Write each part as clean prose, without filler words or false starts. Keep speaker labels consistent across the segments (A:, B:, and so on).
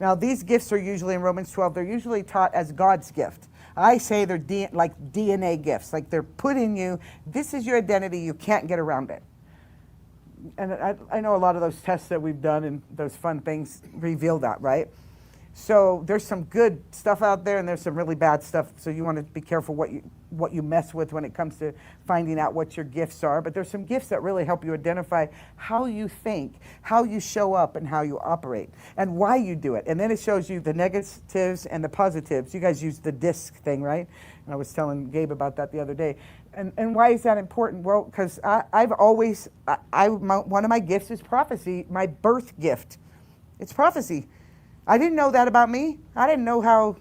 A: Now, these gifts are usually in Romans 12, they're usually taught as God's gift. I say they're like DNA gifts, like they're put in you. This is your identity. You can't get around it. And I know a lot of those tests that we've done and those fun things reveal that, right? So there's some good stuff out there and there's some really bad stuff. So you want to be careful what you mess with when it comes to finding out what your gifts are. But there's some gifts that really help you identify how you think, how you show up, and how you operate, and why you do it. And then it shows you the negatives and the positives. You guys use the DISC thing, right? And I was telling Gabe about that the other day. And why is that important? Well, because I've always, one of my gifts is prophecy, my birth gift. It's prophecy. I didn't know that about me. I didn't know how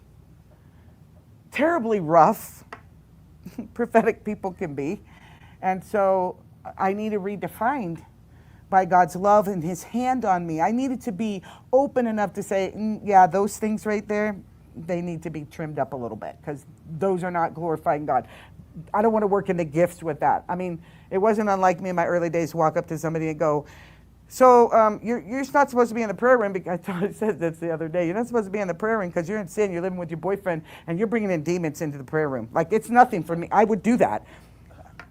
A: terribly rough prophetic people can be. And so I needed redefined by God's love and his hand on me. I needed to be open enough to say, yeah, those things right there, they need to be trimmed up a little bit because those are not glorifying God. I don't want to work in the gifts with that. I mean, it wasn't unlike me in my early days to walk up to somebody and go, so you're not supposed to be in the prayer room, because I said this the other day. You're not supposed to be in the prayer room because you're in sin. You're living with your boyfriend, and you're bringing in demons into the prayer room. Like, it's nothing for me. I would do that.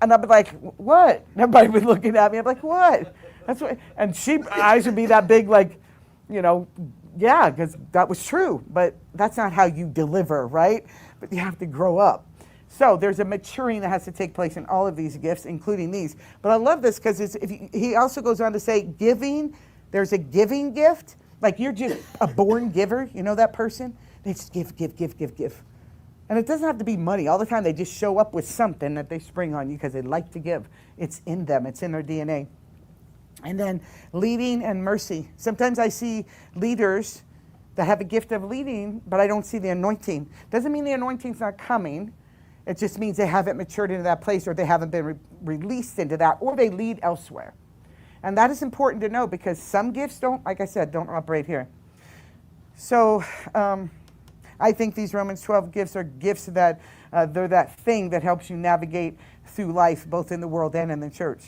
A: And I'd be like, what? And everybody would be looking at me. I'm like, what? That's what. And eyes would be that big, like, yeah, because that was true. But that's not how you deliver, right? But you have to grow up. So there's a maturing that has to take place in all of these gifts, including these. But I love this because he also goes on to say giving, there's a giving gift. Like you're just a born giver. You know that person? They just give. And it doesn't have to be money. All the time they just show up with something that they spring on you because they like to give. It's in them. It's in their DNA. And then leading and mercy. Sometimes I see leaders that have a gift of leading, but I don't see the anointing. Doesn't mean the anointing's not coming. It just means they haven't matured into that place, or they haven't been released into that, or they lead elsewhere. And that is important to know because some gifts don't, like I said, don't operate here. So I think these Romans 12 gifts are gifts that they're that thing that helps you navigate through life, both in the world and in the church.